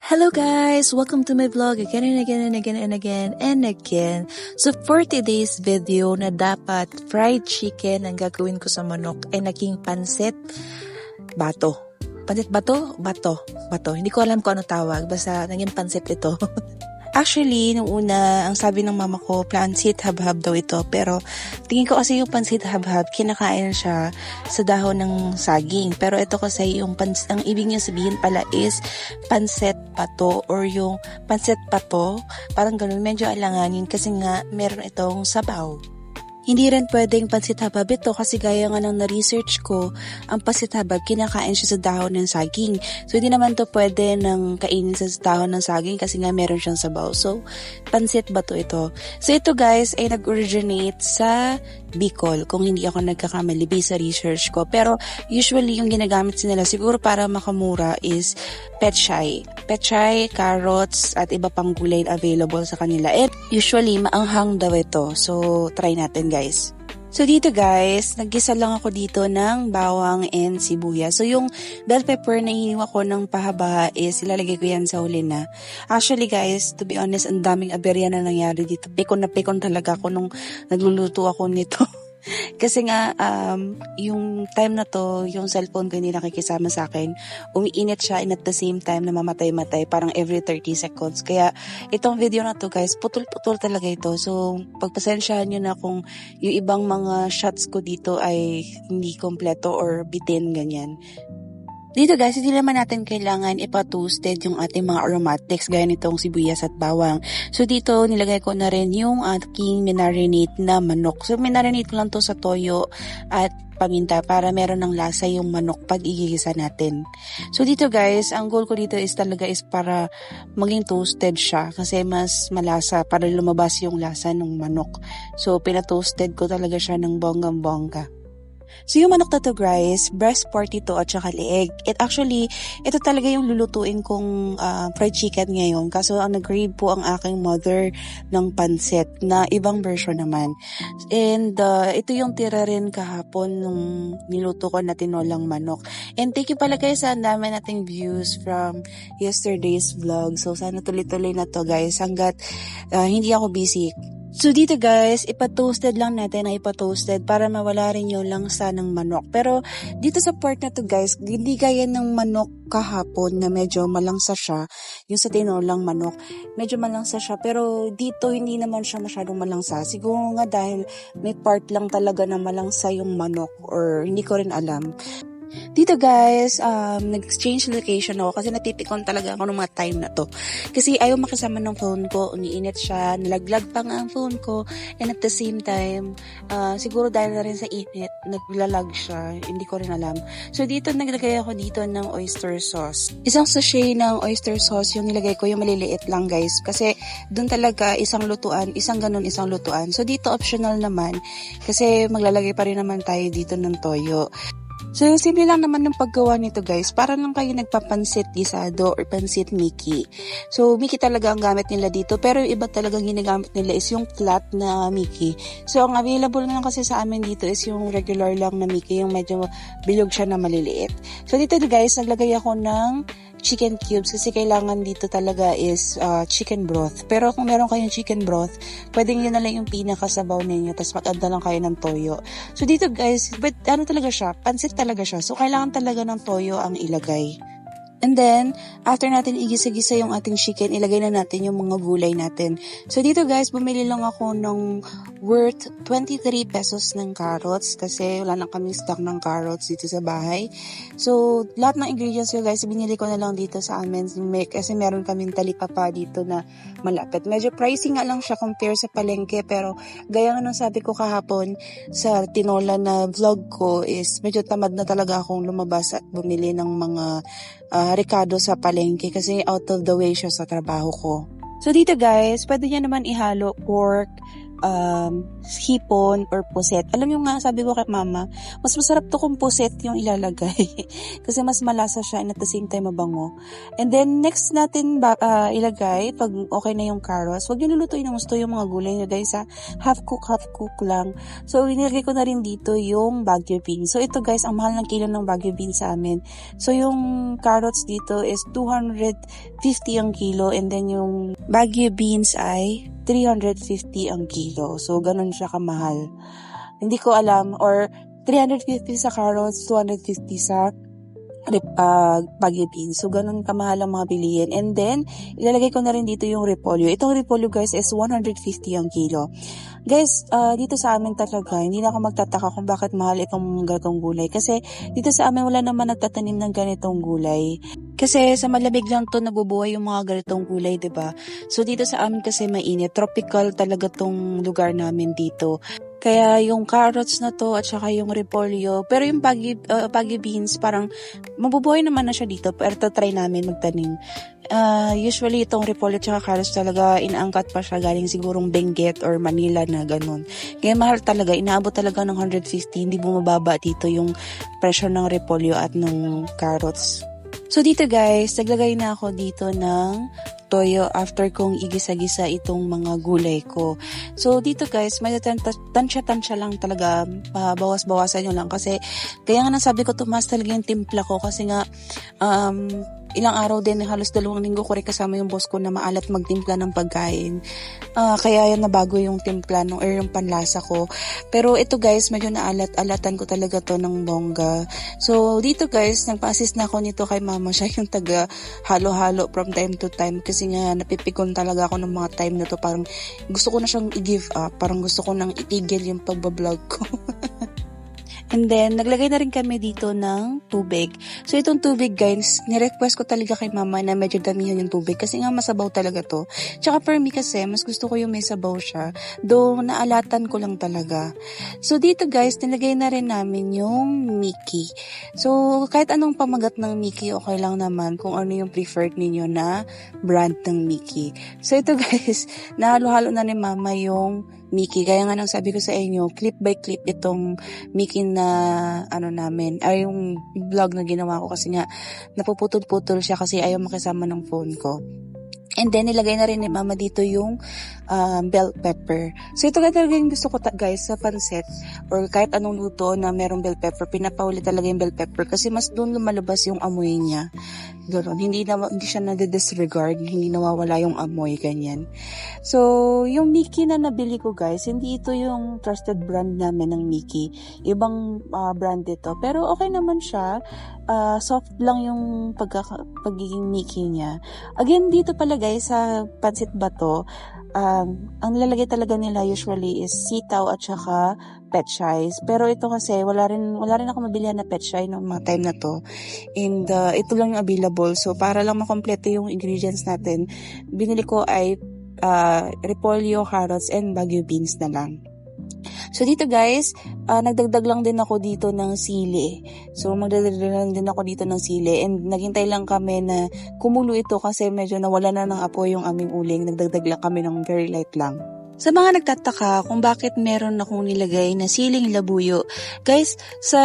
Hello guys! Welcome to my vlog again and again and again and again and again. So for today's video na dapat fried chicken ang gagawin ko sa manok ay naging pansit bato. Pansit bato? Bato. Hindi ko alam kung ano tawag. Basta naging pansit ito. Actually, nung una, ang sabi ng mama ko, pansit habhab daw ito. Pero tingin ko kasi yung pansit habhab, kinakain siya sa dahon ng saging. Pero ito kasi yung ang ibig niya sabihin pala is pansit pato or yung pansit pato. Parang ganun, medyo alanganin kasi nga meron itong sabaw. Hindi rin pwedeng pansit habab ito kasi gaya nga ng na-research ko, ang pansit habab kinakain siya sa dahon ng saging. So hindi naman to pwede ng kainin sa dahon ng saging kasi nga meron siyang sabaw. So pansit bato ito. So ito guys ay nag-originate sa Bicol kung hindi ako nagkakamali based sa research ko. Pero usually yung ginagamit nila siguro para makamura is pechay. Pechay, carrots at iba pang gulay available sa kanila. And usually maanghang daw ito. So try natin guys. So dito guys, naggisa lang ako dito ng bawang and sibuyas. So yung bell pepper na hiniwa ko ng pahaba is ilalagay ko yan sa huli na. Actually guys, to be honest, ang daming aberya na nangyari dito. Pikon na pikon talaga ako nung nagluluto ako nito. Kasi nga, yung time na to, yung cellphone ko hindi nakikisama sa akin, umiinit siya and at the same time namamatay-matay, parang every 30 seconds. Kaya itong video na to guys, putol-putol talaga ito. So, pagpasensyahan nyo na kung yung ibang mga shots ko dito ay hindi kompleto or bitin, ganyan. Dito guys, hindi naman natin kailangan ipa-toasted yung ating mga aromatics gaya nitong sibuyas at bawang. So dito, nilagay ko na rin yung aking minarinate na manok. So minarinate ko lang to sa toyo at paminta para meron ng lasa yung manok pag igigisa natin. So dito guys, ang goal ko dito is talaga is para maging toasted siya kasi mas malasa para lumabas yung lasa ng manok. So pinatoasted ko talaga siya ng bonggang-bongga. So yung manok na to guys, breast part ito at saka leeg. Ito talaga yung lulutuin kong fried chicken ngayon. Kaso ang nag-crave po ang aking mother ng pansit na ibang version naman. And ito yung tira rin kahapon nung niluto ko na tinolang manok. And thank you pala guys, ang dami nating views from yesterday's vlog. So sana tuloy-tuloy na to guys hanggat hindi ako busy. So dito guys, ipa-toasted lang natin na ipa-toasted para mawala rin yung langsa ng manok. Pero dito sa part na to guys, hindi gaya ng manok kahapon na medyo malangsa siya. Yung sa tinolang manok, medyo malangsa siya. Pero dito hindi naman siya masyadong malangsa. Siguro nga dahil may part lang talaga na malangsa yung manok or hindi ko rin alam. Dito guys, nag-exchange location ako kasi natipikon talaga ako ng mga time na to. Kasi ayaw makisama ng phone ko, umiinit siya, nalaglag pa nga ang phone ko, and at the same time, siguro dahil na rin sa init, naglalag siya, hindi ko rin alam. So dito naglagay ako dito ng oyster sauce. Isang sachet ng oyster sauce yung nilagay ko, yung maliliit lang guys. Kasi doon talaga isang lutuan, isang lutuan. So dito optional naman, kasi maglalagay pa rin naman tayo dito ng toyo. So, simple lang naman ng paggawa nito guys. Para lang kayo nagpapansit gisado or pansit Mickey. So, Mickey talaga ang gamit nila dito. Pero yung iba talagang ginagamit nila is yung flat na Mickey. So, ang available na lang kasi sa amin dito is yung regular lang na Mickey. Yung medyo bilog siya na maliliit. So, dito guys, naglagay ako ng chicken cubes kasi kailangan dito talaga is chicken broth. Pero kung meron kayong chicken broth, pwedeng yun na lang yung pinakasabaw ninyo tapos mag-add na lang kayo ng toyo. So dito guys, but ano talaga siya? Pansit talaga siya. So kailangan talaga ng toyo ang ilagay. And then, after natin igisa-gisa yung ating chicken, ilagay na natin yung mga gulay natin. So dito guys, bumili lang ako ng worth 23 pesos ng carrots kasi wala na kaming stock ng carrots dito sa bahay. So, lahat ng ingredients ko guys, binili ko na lang dito sa amin kasi meron kaming talipapa dito na malapit. Medyo pricey nga lang siya compare sa palengke pero gaya nga nung sabi ko kahapon sa tinola na vlog ko is medyo tamad na talaga akong lumabas at bumili ng mga Ricardo sa palengke kasi out of the way siya sa trabaho ko. So dito guys, pwede niya naman ihalo pork, hipon or puset. Alam niyo nga, sabi ko kay mama, mas masarap to kung puset yung ilalagay. Kasi mas malasa siya and at the same time mabango. And then, next natin ilagay, pag okay na yung carrots, huwag niyo lulutuin ng gusto yung mga gulay niyo guys ha. Half cook lang. So, inilagay ko na rin dito yung Baguio beans. So, ito guys, ang mahal ng kilo ng Baguio beans sa amin. So, yung carrots dito is 250 ang kilo and then yung Baguio beans ay 350 ang kilo. So, ganun siya kamahal. Hindi ko alam, or 350 sa carrots, 250 sa Baguio beans. So, ganun kamahal ang mga bilihin. And then, ilalagay ko na rin dito yung repolyo. Itong repolyo guys is 150 ang kilo. Guys, dito sa amin talaga, hindi na ako magtataka kung bakit mahal itong ganitong gulay. Kasi dito sa amin wala naman nagtatanim ng ganitong gulay. Kasi sa malamig lang to nabubuhay yung mga ganitong gulay, 'di ba? So dito sa amin kasi mainit, tropical talaga tong lugar namin dito. Kaya yung carrots na to at saka yung repolyo, pero yung Baguio beans parang mabubuhay naman na siya dito, pero try namin magtanim. Usually itong repolyo at saka carrots talaga inaangkat pa siya galing sigurong Benguet or Manila na ganun. Kaya mahal talaga, inaabot talaga ng 150, hindi bumababa dito yung presyo ng repolyo at ng carrots. So dito guys, naglagay na ako dito ng toyo after kong igisa-gisa itong mga gulay ko. So dito guys, may tansya-tansya lang talaga, bawas-bawasan nyo lang kasi kaya nga nasabi ko tumaas talaga yung timpla ko kasi nga ilang araw din, halos 2 linggo ko rin kasama yung boss ko na maalat magtimpla ng pagkain. Kaya yan nabago yung timpla or yung panlasa ko. Pero ito guys, medyo naalat-alatan ko talaga to ng bongga. So dito guys, nagpa-assist na ako nito kay mama. Siya yung taga halo-halo from time to time kasi nga napipikon talaga ako ng mga time na to. Parang gusto ko na siyang i-give up. Parang gusto ko nang itigil yung pagbablog ko. And then, naglagay na rin kami dito ng tubig. So, itong tubig, guys, nirequest ko talaga kay mama na medyo damihan yung tubig kasi nga masabaw talaga to. Tsaka for me kasi, mas gusto ko yung may sabaw siya. Though, naalatan ko lang talaga. So, dito guys, nilagay na rin namin yung Mickey. So, kahit anong pamagat ng Mickey, okay lang naman kung ano yung preferred ninyo na brand ng Mickey. So, ito guys, nahalo-halo na ni mama yung Mickey. Kaya nga nang sabi ko sa inyo, clip by clip itong Mickey na namin, ay yung vlog na ginawa ko kasi nga napuputol-putol siya kasi ayaw makisama ng phone ko. And then, nilagay na rin ni mama dito yung bell pepper. So, ito talaga yung gusto ko guys sa pancit or kahit anong luto na merong bell pepper, pinapahuli talaga yung bell pepper kasi mas doon lumalabas yung amoy niya. Ganoon, hindi siya na-disregard, hindi nawawala yung amoy, ganyan. So, yung Mickey na nabili ko guys, hindi ito yung trusted brand namin ng Mickey. Ibang brand ito. Pero okay naman siya. Soft lang yung pagiging Mickey niya. Again, dito pala guys, sa pancit bato, ang nilalagay talaga nila usually is sitaw at saka petchay. Pero ito kasi wala rin ako mabilihan na petchay ng mga time na to. And ito lang yung available. So para lang makompleto yung ingredients natin, binili ko ay repolyo, carrots, and Baguio beans na lang. So dito guys, nagdagdag lang din ako dito ng sili. So magdagdag lang din ako dito ng sili and naghintay lang kami na kumulo ito kasi medyo nawala na ng apoy yung aming uling. Nagdagdag lang kami ng very light lang. Sa mga nagtataka kung bakit meron akong nilagay na siling labuyo, guys, sa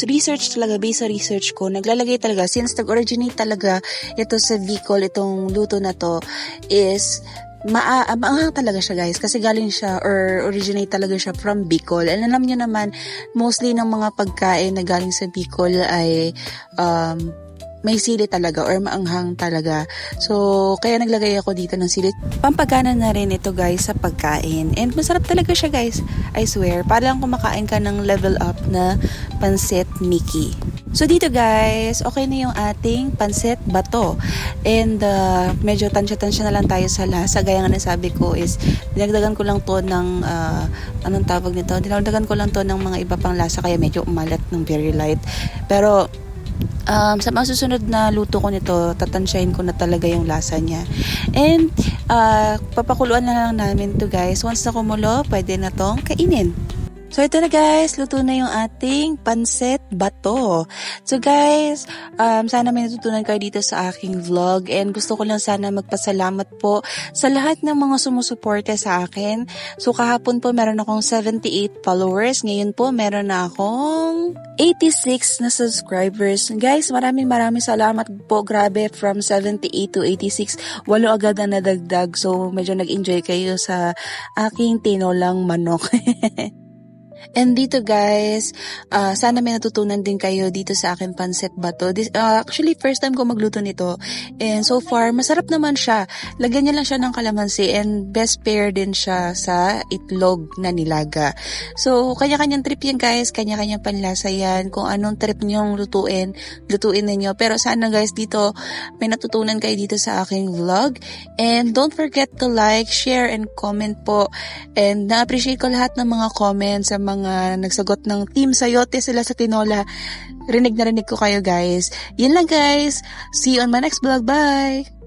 research talaga, based sa research ko, naglalagay talaga, since nag-originate talaga ito sa Bicol, itong luto na to, is maanghang talaga siya guys kasi galing siya or originate talaga siya from Bicol. And alam nyo naman, mostly ng mga pagkain na galing sa Bicol ay may sili talaga or maanghang talaga. So, kaya naglagay ako dito ng sili. Pampagana na rin ito guys sa pagkain. And masarap talaga siya guys. I swear. Para lang kumakain ka ng level up na pancit Mickey. So, dito guys, okay na yung ating pancit bato. And medyo tansya-tansya na lang tayo sa lasa. Gaya nga nasabi ko is, dinagdagan ko lang to ng, anong tawag nito? Dinagdagan ko lang to ng mga iba pang lasa. Kaya medyo umalat ng very light. Pero, sa mga susunod na luto ko nito, tatansyahin ko na talaga yung lasa niya. And, papakuluan na lang namin to guys. Once na kumulo, pwede na tong kainin. So ito na guys, luto na yung ating pansit bato. So guys, sana may natutunan kayo dito sa aking vlog and gusto ko lang sana magpasalamat po sa lahat ng mga sumusuporte sa akin. So kahapon po meron akong 78 followers, ngayon po meron na akong 86 na subscribers. Guys, maraming salamat po, grabe, from 78 to 86, 8 agad na nadagdag. So medyo nag-enjoy kayo sa aking tinolang manok. And dito guys, sana may natutunan din kayo dito sa akin pansit bato. Actually, first time ko magluto nito. And so far, masarap naman siya. Lagyan niya lang siya ng kalamansi and best pair din siya sa itlog na nilaga. So, kanya-kanyang trip yan guys. Kanya-kanyang panlasa yan. Kung anong trip niyong lutuin ninyo. Pero sana guys, dito may natutunan kayo dito sa aking vlog. And don't forget to like, share, and comment po. And na-appreciate ko lahat ng mga comments sa mga nagsagot ng team sayote sila sa tinola. Rinig na rinig ko kayo guys. Yun lang guys. See you on my next vlog. Bye!